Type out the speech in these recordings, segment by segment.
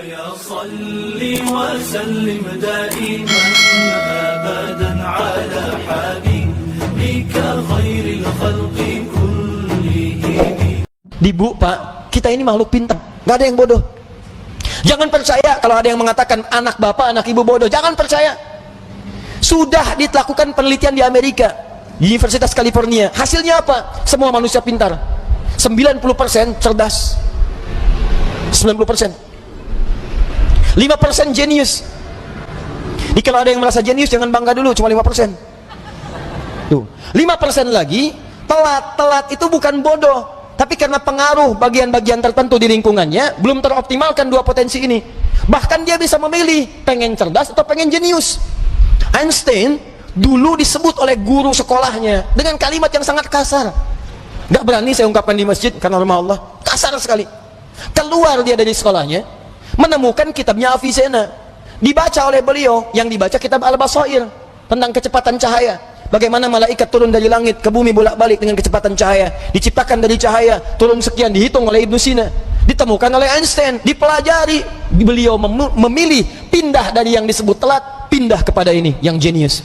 مولاي صل وسلم دائما أبدا على حبيبك خير الخلق كلهم. Dibu, Pak, kita ini makhluk pintar, nggak ada yang bodoh. Jangan percaya kalau ada yang mengatakan anak bapak, anak ibu bodoh. Jangan percaya. Sudah dilakukan penelitian di Amerika, di Universitas California. Hasilnya apa? Semua manusia pintar. 90% cerdas. 90%. 5% jenius. Jadi kalau ada yang merasa jenius, jangan bangga dulu, cuma 5%. Tuh, 5% lagi telat. Telat itu bukan bodoh, tapi karena pengaruh bagian-bagian tertentu di lingkungannya belum teroptimalkan dua potensi ini. Bahkan dia bisa memilih pengen cerdas atau pengen jenius. Einstein dulu disebut oleh guru sekolahnya dengan kalimat yang sangat kasar. Gak berani saya ungkapkan di masjid karena rumah Allah, kasar sekali. Keluar dia dari sekolahnya, menemukan kitabnya Avicenna, dibaca oleh beliau. Yang dibaca kitab Al-Basair tentang kecepatan cahaya. Bagaimana malaikat turun dari langit ke bumi bolak-balik dengan kecepatan cahaya, diciptakan dari cahaya, turun sekian, dihitung oleh Ibnu Sina, ditemukan oleh Einstein, dipelajari. Beliau memilih pindah dari yang disebut telat, pindah kepada ini yang jenius.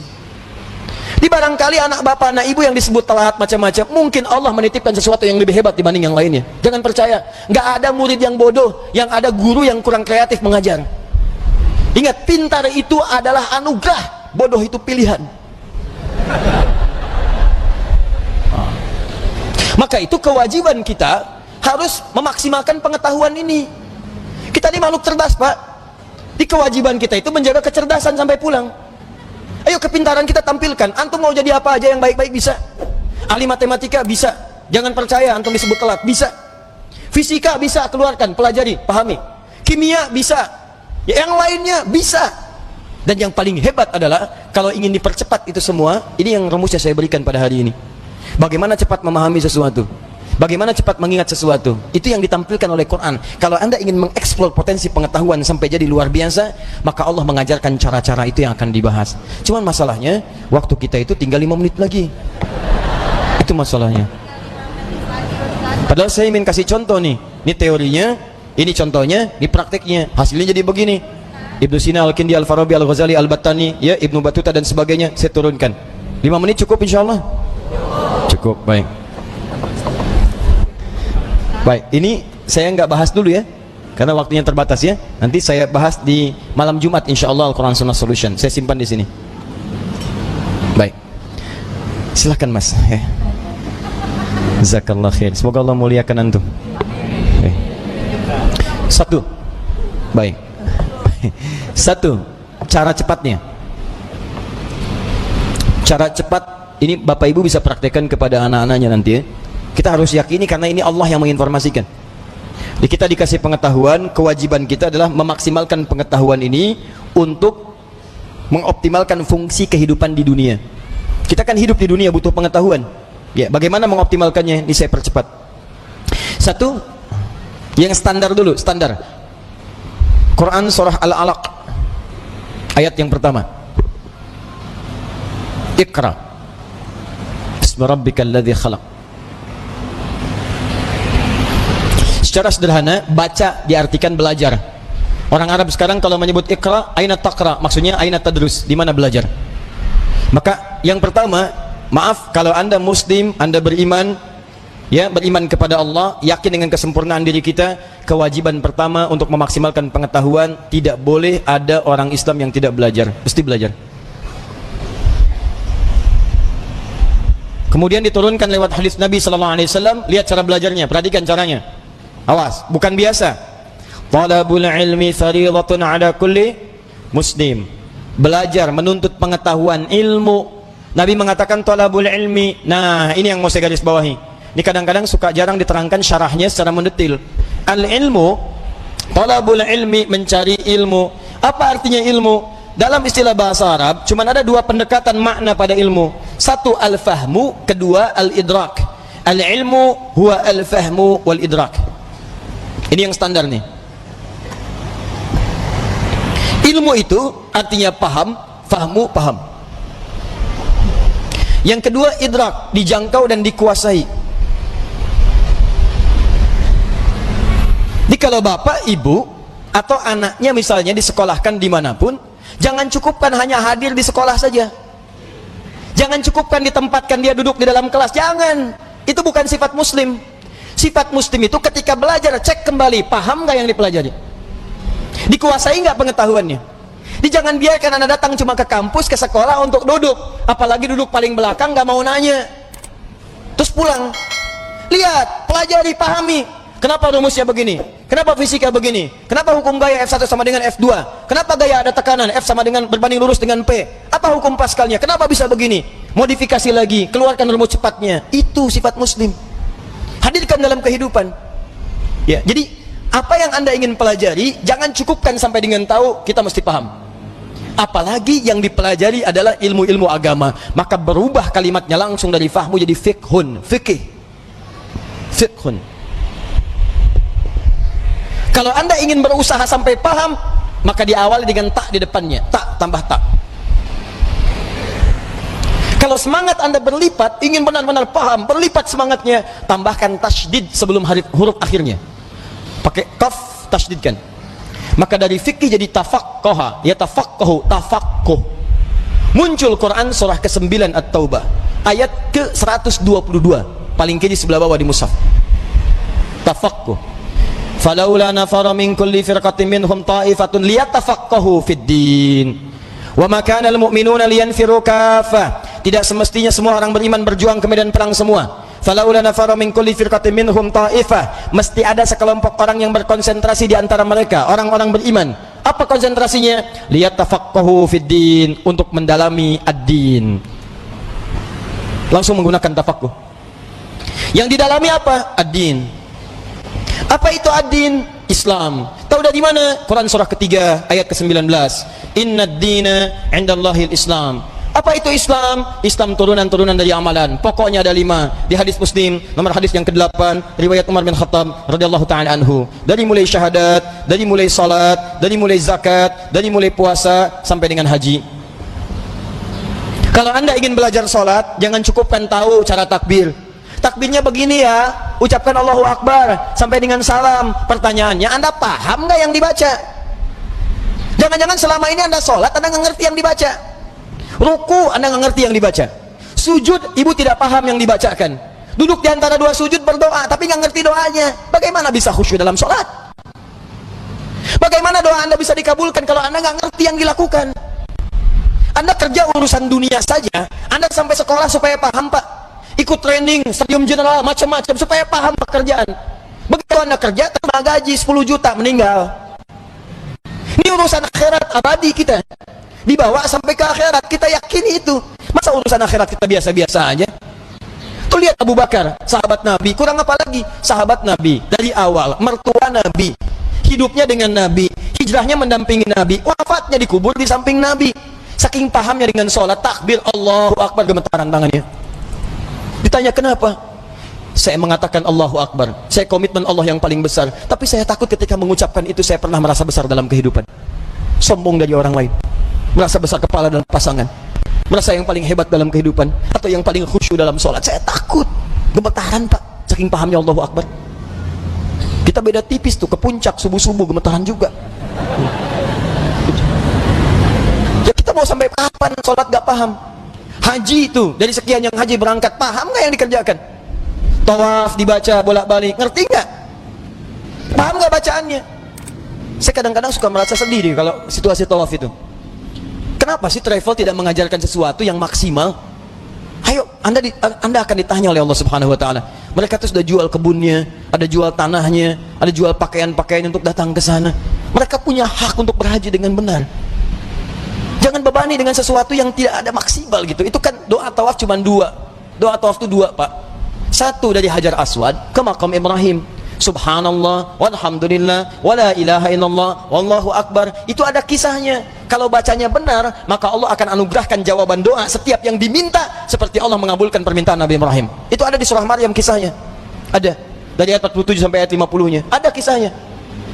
Di barangkali anak bapak, anak ibu yang disebut telat macam-macam, mungkin Allah menitipkan sesuatu yang lebih hebat dibanding yang lainnya. Jangan percaya, nggak ada murid yang bodoh, yang ada guru yang kurang kreatif mengajar. Ingat, pintar itu adalah anugerah, bodoh itu pilihan. Maka itu kewajiban kita harus memaksimalkan pengetahuan ini. Kita ini makhluk cerdas, Pak. Di kewajiban kita itu menjaga kecerdasan sampai pulang. Ayo kepintaran kita tampilkan. Antum mau jadi apa aja yang baik-baik bisa. Ahli matematika bisa. Jangan percaya antum disebut telat, bisa. Fisika bisa, keluarkan, pelajari, pahami. Kimia bisa. Yang lainnya bisa. Dan yang paling hebat adalah kalau ingin dipercepat itu semua, ini yang rumusnya saya berikan pada hari ini. Bagaimana cepat memahami sesuatu, bagaimana cepat mengingat sesuatu, itu yang ditampilkan oleh Quran. Kalau Anda ingin mengeksplor potensi pengetahuan sampai jadi luar biasa, maka Allah mengajarkan cara-cara itu yang akan dibahas. Cuman masalahnya, waktu kita itu tinggal 5 menit lagi. Itu masalahnya. Padahal saya ingin kasih contoh nih. Ini teorinya, ini contohnya, ini prakteknya. Hasilnya jadi begini. Ibnu Sina, Al-Kindi, Al-Farabi, Al-Ghazali, Al-Battani, ya, Ibnu Battuta dan sebagainya, saya turunkan. 5 menit cukup insyaallah? Cukup, baik. Baik, ini saya nggak bahas dulu ya, karena waktunya terbatas ya. Nanti saya bahas di malam Jumat insyaallah Al-Quran Sunnah Solution. Saya simpan di sini. Baik. Silahkan Mas. Ya. Jazakallah khair. Semoga Allah muliakan antum. Baik. Satu. Baik. Satu, cara cepatnya. Cara cepat ini Bapak Ibu bisa praktekkan kepada anak-anaknya nanti ya. Kita harus yakini karena ini Allah yang menginformasikan. Jadi kita dikasih pengetahuan, kewajiban kita adalah memaksimalkan pengetahuan ini untuk mengoptimalkan fungsi kehidupan di dunia. Kita kan hidup di dunia butuh pengetahuan. Ya, bagaimana mengoptimalkannya? Ini saya percepat. Satu, yang standar dulu, standar. Quran surah Al-Alaq ayat yang pertama. Iqra bismi rabbikal ladzi khalaq. Secara sederhana, baca diartikan belajar. Orang Arab sekarang kalau menyebut Iqra, aina taqra, maksudnya aina tadrus, di mana belajar. Maka yang pertama, maaf kalau Anda muslim, Anda beriman, ya, beriman kepada Allah, yakin dengan kesempurnaan diri kita, kewajiban pertama untuk memaksimalkan pengetahuan, tidak boleh ada orang Islam yang tidak belajar, mesti belajar. Kemudian diturunkan lewat hadis Nabi sallallahu alaihi wasallam, lihat cara belajarnya, perhatikan caranya. Awas, bukan biasa. Talabul ilmi fardhatun ala kulli muslim. Belajar, menuntut pengetahuan, ilmu. Nabi mengatakan talabul ilmi. Nah, ini yang mau saya garis bawahi. Ini kadang-kadang suka jarang diterangkan syarahnya secara mendetil. Al-ilmu, talabul ilmi, mencari ilmu. Apa artinya ilmu? Dalam istilah bahasa Arab, cuma ada dua pendekatan makna pada ilmu. Satu al-fahmu, kedua al-idrak. Al-ilmu huwa al-fahmu wal-idrak. Ini yang standar nih. Ilmu itu artinya paham, fahmu, paham. Yang kedua idrak, dijangkau dan dikuasai. Jadi kalau bapak, ibu atau anaknya misalnya disekolahkan dimanapun, jangan cukupkan hanya hadir di sekolah saja. Jangan cukupkan ditempatkan dia duduk di dalam kelas, jangan. Itu bukan sifat muslim. Sifat muslim itu ketika belajar, cek kembali, paham nggak yang dipelajari? Dikuasai nggak pengetahuannya? Jangan biarkan Anda datang cuma ke kampus, ke sekolah untuk duduk, apalagi duduk paling belakang, nggak mau nanya, terus pulang. Lihat, pelajari, pahami. Kenapa rumusnya begini? Kenapa fisika begini? Kenapa hukum gaya F1 sama dengan F2? Kenapa gaya ada tekanan F sama dengan berbanding lurus dengan P? Apa hukum Pascalnya? Kenapa bisa begini? Modifikasi lagi, keluarkan rumus cepatnya. Itu sifat muslim. Hadirkan dalam kehidupan. Ya, jadi apa yang Anda ingin pelajari, jangan cukupkan sampai dengan tahu, kita mesti paham. Apalagi yang dipelajari adalah ilmu-ilmu agama, maka berubah kalimatnya langsung dari fahmu jadi fiqhun, fikih. Fiqhun. Kalau Anda ingin berusaha sampai paham, maka diawali dengan tak di depannya, tak tambah tak. Kalau semangat Anda berlipat, ingin benar-benar paham, berlipat semangatnya, tambahkan tasydid sebelum huruf akhirnya. Pakai kaf, tasydidkan. Maka dari fikih jadi tafaqqaha, ya tafaqqahu, tafaqquh. Muncul Quran surah ke-9 At-Taubah, ayat ke-122, paling kiri sebelah bawah di mushaf. Tafaqquh. Falaula nafara min kulli firqatin minhum ta'ifatun liyatafaqahu fid din. Wa ma kana al-mu'minuna liyanfiru kaffah. Tidak semestinya semua orang beriman berjuang ke medan perang semua. Falaula nafara min kulli firqatin minhum ta'ifah. Mesti ada sekelompok orang yang berkonsentrasi di antara mereka, orang-orang beriman. Apa konsentrasinya? Liyatafaqahu fid din, untuk mendalami ad-din. Langsung menggunakan tafaqquh. Yang didalami apa? Ad-din. Apa itu ad-din? Islam. Tahu dari mana? Quran surah ketiga ayat ke-19. Inna ad-dina 'indallahil Islam. Apa itu Islam? Islam turunan-turunan dari amalan. Pokoknya ada 5. Di hadis Muslim, nomor hadis yang ke-8, riwayat Umar bin Khattab radhiyallahu ta'ala anhu. Dari mulai syahadat, dari mulai salat, dari mulai zakat, dari mulai puasa sampai dengan haji. Kalau Anda ingin belajar salat, jangan cukupkan tahu cara takbir. Takbirnya begini ya, ucapkan Allahu Akbar sampai dengan salam. Pertanyaannya, Anda paham nggak yang dibaca? Jangan-jangan selama ini Anda sholat, Anda nggak ngerti yang dibaca. Ruku, Anda nggak ngerti yang dibaca. Sujud, Ibu tidak paham yang dibacakan. Duduk di antara dua sujud berdoa, tapi nggak ngerti doanya. Bagaimana bisa khusyuk dalam sholat? Bagaimana doa Anda bisa dikabulkan kalau Anda nggak ngerti yang dilakukan? Anda kerja urusan dunia saja, Anda sampai sekolah supaya paham, Pak. Ikut training, stadium general, macam-macam supaya paham pekerjaan. Begitu Anda kerja, terima gaji 10 juta, meninggal. Ini urusan akhirat abadi kita. Dibawa sampai ke akhirat, kita yakini itu. Masa urusan akhirat kita biasa-biasa aja? Tuh lihat Abu Bakar, sahabat Nabi, kurang apa lagi? Sahabat Nabi, dari awal, mertua Nabi, hidupnya dengan Nabi, hijrahnya mendampingi Nabi, wafatnya dikubur di samping Nabi. Saking pahamnya dengan sholat, takbir, Allahu Akbar, gemetaran tangannya. Ditanya kenapa? Saya mengatakan Allahu Akbar, saya komitmen Allah yang paling besar, tapi saya takut ketika mengucapkan itu saya pernah merasa besar dalam kehidupan, sombong dari orang lain, merasa besar kepala dalam pasangan, merasa yang paling hebat dalam kehidupan, atau yang paling khusyuk dalam sholat. Saya takut, gemetaran Pak, saking pahamnya Allahu Akbar. Kita beda tipis tuh, ke puncak subuh-subuh gemetaran juga. Ya kita mau sampai kapan sholat gak paham? Haji itu, dari sekian yang haji berangkat, paham nggak yang dikerjakan? Tawaf dibaca bolak-balik, ngerti nggak? Paham nggak bacaannya? Saya kadang-kadang suka merasa sedih nih kalau situasi tawaf itu. Kenapa sih travel tidak mengajarkan sesuatu yang maksimal? Ayo, Anda akan ditanya oleh Allah Subhanahu Wa Taala. Mereka tuh sudah jual kebunnya, ada jual tanahnya, ada jual pakaian-pakaian untuk datang ke sana. Mereka punya hak untuk berhaji dengan benar. Jangan bebani dengan sesuatu yang tidak ada maksimal gitu. Itu kan doa tawaf cuma 2. Doa tawaf itu 2, Pak. 1 dari Hajar Aswad ke Maqam Ibrahim. Subhanallah, walhamdulillah, wala ilaha illallah, wallahu akbar. Itu ada kisahnya. Kalau bacanya benar, maka Allah akan anugerahkan jawaban doa setiap yang diminta, seperti Allah mengabulkan permintaan Nabi Ibrahim. Itu ada di surah Maryam kisahnya. Ada. Dari ayat 47 sampai ayat 50-nya. Ada kisahnya.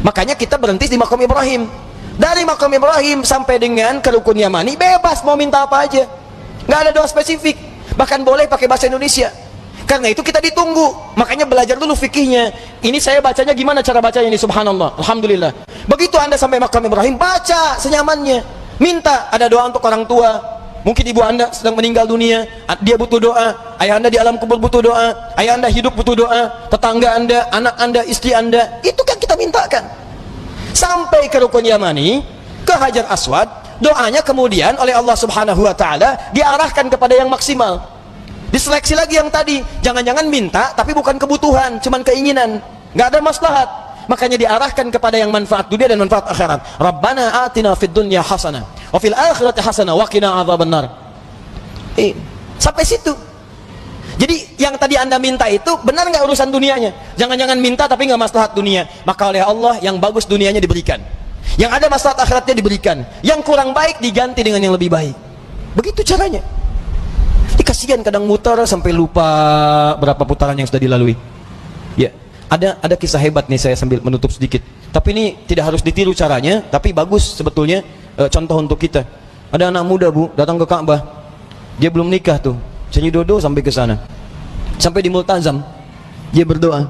Makanya kita berhenti di Maqam Ibrahim. Dari Maqam Ibrahim sampai dengan ke Rukun Yamani, bebas mau minta apa aja, nggak ada doa spesifik, bahkan boleh pakai bahasa Indonesia. Karena itu kita ditunggu. Makanya belajar dulu fikihnya. Ini saya bacanya gimana cara bacanya ini, subhanallah. Alhamdulillah. Begitu Anda sampai makam Ibrahim, baca senyamannya. Minta, ada doa untuk orang tua. Mungkin ibu Anda sedang meninggal dunia, dia butuh doa. Ayah Anda di alam kubur butuh doa. Ayah Anda hidup butuh doa. Tetangga Anda, anak Anda, istri Anda, itu kan kita mintakan. Sampai ke Rukun Yamani, ke Hajar Aswad, doanya kemudian oleh Allah Subhanahu wa taala diarahkan kepada yang maksimal. Diseleksi lagi yang tadi, jangan-jangan minta tapi bukan kebutuhan, cuman keinginan, nggak ada maslahat. Makanya diarahkan kepada yang manfaat dunia dan manfaat akhirat. Rabbana atina fid dunya hasanah wa fil akhirati hasanah wa qina adzabannar. Sampai situ. Jadi yang tadi Anda minta itu benar nggak urusan dunianya? Jangan-jangan minta tapi nggak maslahat dunia. Maka oleh Allah yang bagus dunianya diberikan, yang ada maslahat akhiratnya diberikan, yang kurang baik diganti dengan yang lebih baik. Begitu caranya. Kasihan kadang mutar sampai lupa berapa putaran yang sudah dilalui. Ya, ada kisah hebat nih, saya sambil menutup sedikit. Tapi ini tidak harus ditiru caranya, tapi bagus sebetulnya contoh untuk kita. Ada anak muda, Bu, datang ke Ka'bah. Dia belum nikah tuh. Jadi dodo sampai ke sana. Sampai di Multazam, dia berdoa.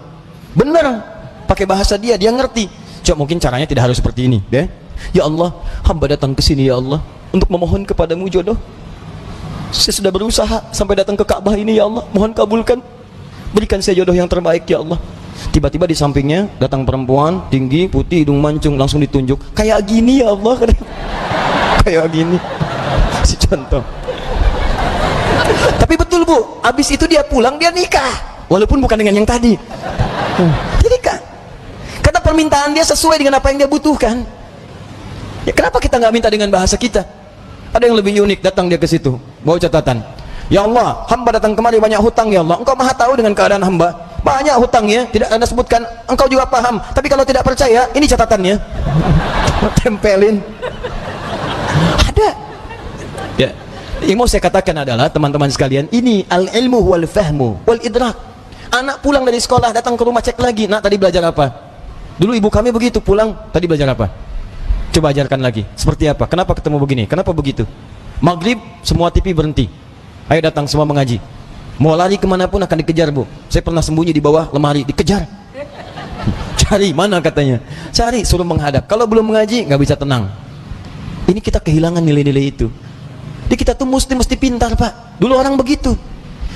Benar, pakai bahasa dia ngerti. Coba mungkin caranya tidak harus seperti ini, ya. Ya Allah, hamba datang ke sini ya Allah untuk memohon kepadamu jodoh. Saya sudah berusaha sampai datang ke Ka'bah ini ya Allah, mohon kabulkan, berikan saya jodoh yang terbaik ya Allah. Tiba-tiba di sampingnya datang perempuan tinggi, putih, hidung mancung, langsung ditunjuk, kayak gini ya Allah. Kayak gini. Si contoh. Tapi betul Bu, habis itu dia pulang, dia nikah, walaupun bukan dengan yang tadi. Dia nikah karena permintaan dia sesuai dengan apa yang dia butuhkan. Ya, kenapa kita nggak minta dengan bahasa kita? Ada yang lebih unik, datang dia ke situ, bawa catatan. Ya Allah, hamba datang kemari banyak hutang ya Allah. Engkau maha tahu dengan keadaan hamba. Banyak hutangnya, tidak Anda sebutkan. Engkau juga paham. Tapi kalau tidak percaya, ini catatannya. Tempelin. Ada. Ya. Yang mau saya katakan adalah, teman-teman sekalian, ini al-ilmu wal fahmu wal idrak. Anak pulang dari sekolah, datang ke rumah, cek lagi. Nak, tadi belajar apa? Dulu ibu kami begitu, pulang, tadi belajar apa? Coba ajarkan lagi, seperti apa? Kenapa ketemu begini? Kenapa begitu? Maghrib, semua TV berhenti. Ayo datang semua mengaji. Mau lari kemanapun akan dikejar, Bu. Saya pernah sembunyi di bawah lemari, dikejar. Cari, mana katanya? Cari, suruh menghadap. Kalau belum mengaji, nggak bisa tenang. Ini kita kehilangan nilai-nilai itu. Jadi kita tuh mesti pintar, Pak. Dulu orang begitu.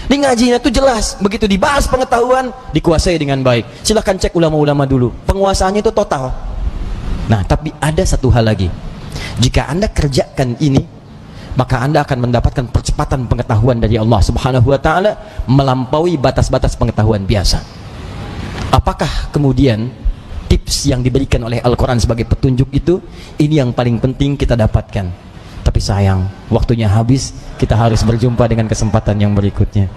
Di ngajinya tuh jelas. Begitu dibahas pengetahuan, dikuasai dengan baik. Silahkan cek ulama-ulama dulu. Penguasaannya itu total. Nah, tapi ada satu hal lagi. Jika Anda kerjakan ini, maka Anda akan mendapatkan percepatan pengetahuan dari Allah Subhanahu wa taala melampaui batas-batas pengetahuan biasa. Apakah kemudian tips yang diberikan oleh Al-Qur'an sebagai petunjuk itu, ini yang paling penting kita dapatkan. Tapi sayang, waktunya habis, kita harus berjumpa dengan kesempatan yang berikutnya.